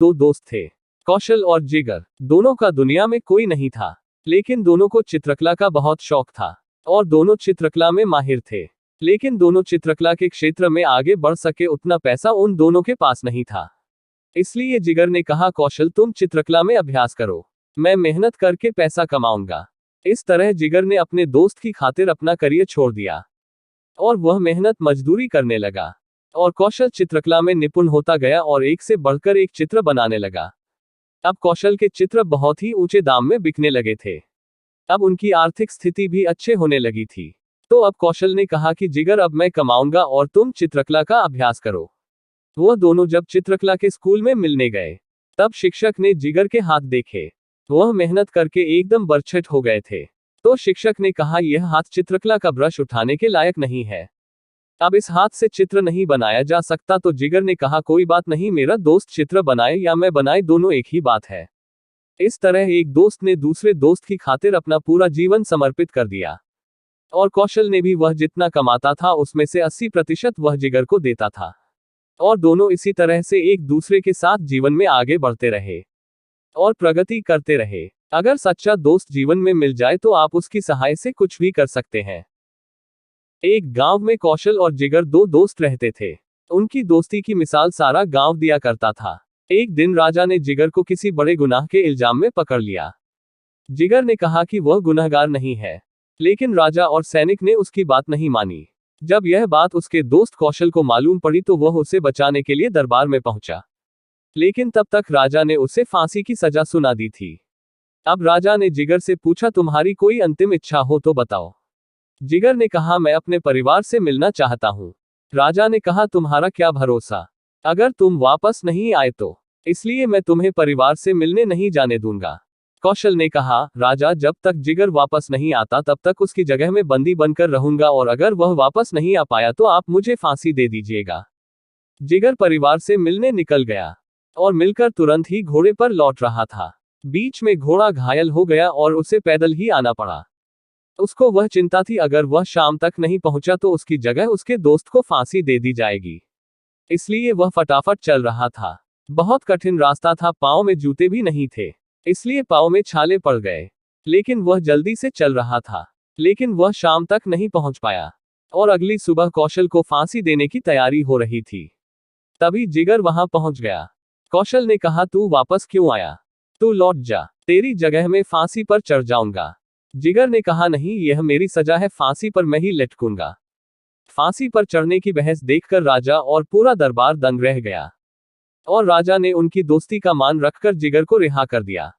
दो दोस्त थे, कौशल और जिगर। दोनों का दुनिया में कोई नहीं था, लेकिन दोनों को चित्रकला का बहुत शौक था और दोनों चित्रकला में माहिर थे। लेकिन दोनों चित्रकला के क्षेत्र में आगे बढ़ सके उतना पैसा उन दोनों के पास नहीं था। इसलिए जिगर ने कहा, कौशल तुम चित्रकला में अभ्यास करो, मैं मेहनत करके पैसा कमाऊंगा। इस तरह जिगर ने अपने दोस्त की खातिर अपना करियर छोड़ दिया और वह मेहनत मजदूरी करने लगा। और कौशल चित्रकला में निपुण होता गया और एक से बढ़कर एक चित्र बनाने लगा। अब कौशल के चित्र बहुत ही ऊंचे दाम में बिकने लगे थे। अब उनकी आर्थिक स्थिति भी अच्छे होने लगी थी। तो अब कौशल ने कहा कि जिगर, अब मैं कमाऊंगा और तुम चित्रकला का अभ्यास करो। वह दोनों जब चित्रकला के स्कूल में मिलने गए, तब शिक्षक ने जिगर के हाथ देखे। वह मेहनत करके एकदम बरछट हो गए थे। तो शिक्षक ने कहा, यह हाथ चित्रकला का ब्रश उठाने के लायक नहीं है, अब इस हाथ से चित्र नहीं बनाया जा सकता। तो जिगर ने कहा, कोई बात नहीं, मेरा दोस्त चित्र बनाए या मैं बनाए, दोनों एक ही बात है। इस तरह एक दोस्त ने दूसरे दोस्त की खातिर अपना पूरा जीवन समर्पित कर दिया और कौशल ने भी वह जितना कमाता था उसमें से 80% वह जिगर को देता था। और दोनों इसी तरह से एक दूसरे के साथ जीवन में आगे बढ़ते रहे और प्रगति करते रहे। अगर सच्चा दोस्त जीवन में मिल जाए तो आप उसकी सहायता से कुछ भी कर सकते हैं। एक गांव में कौशल और जिगर दो दोस्त रहते थे। उनकी दोस्ती की मिसाल सारा गांव दिया करता था। एक दिन राजा ने जिगर को किसी बड़े गुनाह के इल्जाम में पकड़ लिया। जिगर ने कहा कि वह गुनहगार नहीं है, लेकिन राजा और सैनिक ने उसकी बात नहीं मानी। जब यह बात उसके दोस्त कौशल को मालूम पड़ी तो वह उसे बचाने के लिए दरबार में पहुंचा, लेकिन तब तक राजा ने उसे फांसी की सजा सुना दी थी। अब राजा ने जिगर से पूछा, तुम्हारी कोई अंतिम इच्छा हो तो बताओ। जिगर ने कहा, मैं अपने परिवार से मिलना चाहता हूं। राजा ने कहा, तुम्हारा क्या भरोसा, अगर तुम वापस नहीं आए तो, इसलिए मैं तुम्हें परिवार से मिलने नहीं जाने दूंगा। कौशल ने कहा, राजा, जब तक जिगर वापस नहीं आता तब तक उसकी जगह में बंदी बनकर रहूंगा और अगर वह वापस नहीं आ पाया तो आप मुझे फांसी दे दीजिएगा। जिगर परिवार से मिलने निकल गया और मिलकर तुरंत ही घोड़े पर लौट रहा था। बीच में घोड़ा घायल हो गया और उसे पैदल ही आना पड़ा। उसको वह चिंता थी, अगर वह शाम तक नहीं पहुंचा तो उसकी जगह उसके दोस्त को फांसी दे दी जाएगी। इसलिए वह फटाफट चल रहा था। बहुत कठिन रास्ता था, पांव में जूते भी नहीं थे, इसलिए पांव में छाले पड़ गए। लेकिन वह जल्दी से चल रहा था, लेकिन वह शाम तक नहीं पहुंच पाया और अगली सुबह कौशल को फांसी देने की तैयारी हो रही थी। तभी जिगर वहां पहुंच गया। कौशल ने कहा, तू वापस क्यों आया, तू लौट जा, तेरी जगह में फांसी पर चढ़ जाऊंगा। जिगर ने कहा, नहीं, यह मेरी सजा है, फांसी पर मैं ही लटकूंगा। फांसी पर चढ़ने की बहस देखकर राजा और पूरा दरबार दंग रह गया और राजा ने उनकी दोस्ती का मान रखकर जिगर को रिहा कर दिया।